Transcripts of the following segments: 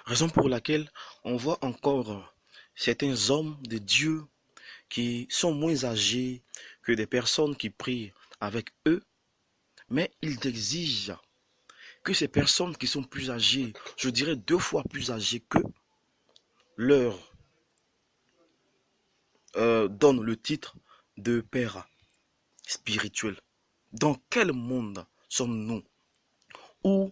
Raison pour laquelle on voit encore certains hommes de Dieu qui sont moins âgés que des personnes qui prient avec eux, mais ils exigent que ces personnes qui sont plus âgées, je dirais 2 fois plus âgées qu'eux, leur donnent le titre de père spirituel. Dans quel monde sommes-nous où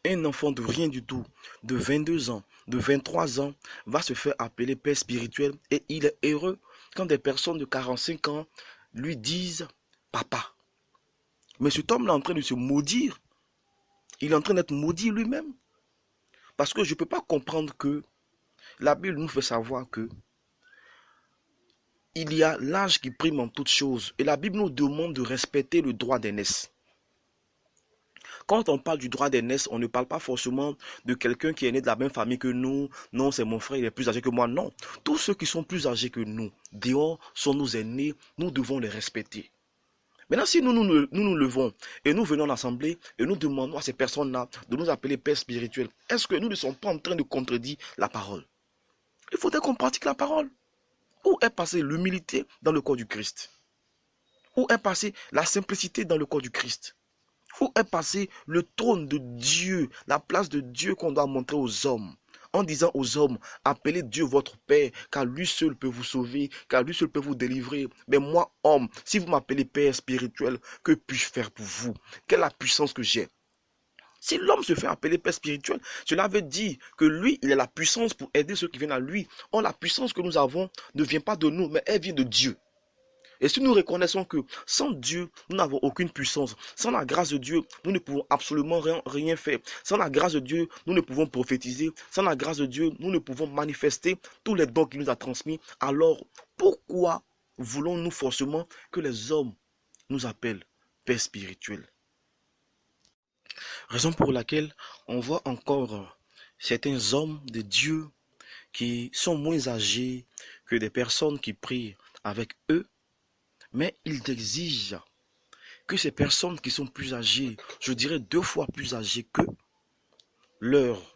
un enfant de rien du tout, de 22 ans, de 23 ans, va se faire appeler père spirituel et il est heureux quand des personnes de 45 ans lui disent papa? Mais cet homme-là est en train de se maudire. Il est en train d'être maudit lui-même. Parce que je ne peux pas comprendre que la Bible nous fait savoir que il y a l'âge qui prime en toutes choses. Et la Bible nous demande de respecter le droit d'aînesse. Quand on parle du droit d'aînesse, on ne parle pas forcément de quelqu'un qui est né de la même famille que nous. Non, c'est mon frère, il est plus âgé que moi. Non. Tous ceux qui sont plus âgés que nous, dehors, sont nos aînés. Nous devons les respecter. Maintenant, si nous levons et nous venons à l'assemblée et nous demandons à ces personnes-là de nous appeler pères spirituels, est-ce que nous ne sommes pas en train de contredire la parole? Il faudrait qu'on pratique la parole. Où est passée l'humilité dans le corps du Christ? Où est passée la simplicité dans le corps du Christ? Où est passé le trône de Dieu, la place de Dieu qu'on doit montrer aux hommes? En disant aux hommes, appelez Dieu votre Père, car lui seul peut vous sauver, car lui seul peut vous délivrer. Mais moi, homme, si vous m'appelez Père spirituel, que puis-je faire pour vous? Quelle est la puissance que j'ai? Si l'homme se fait appeler Père spirituel, cela veut dire que lui, il a la puissance pour aider ceux qui viennent à lui. Or, la puissance que nous avons ne vient pas de nous, mais elle vient de Dieu. Et si nous reconnaissons que sans Dieu, nous n'avons aucune puissance, sans la grâce de Dieu, nous ne pouvons absolument rien faire. Sans la grâce de Dieu, nous ne pouvons prophétiser. Sans la grâce de Dieu, nous ne pouvons manifester tous les dons qu'il nous a transmis. Alors, pourquoi voulons-nous forcément que les hommes nous appellent Père spirituel? Raison pour laquelle on voit encore certains hommes de Dieu qui sont moins âgés que des personnes qui prient avec eux, mais ils exigent que ces personnes qui sont plus âgées, je dirais 2 fois plus âgées qu'eux, leur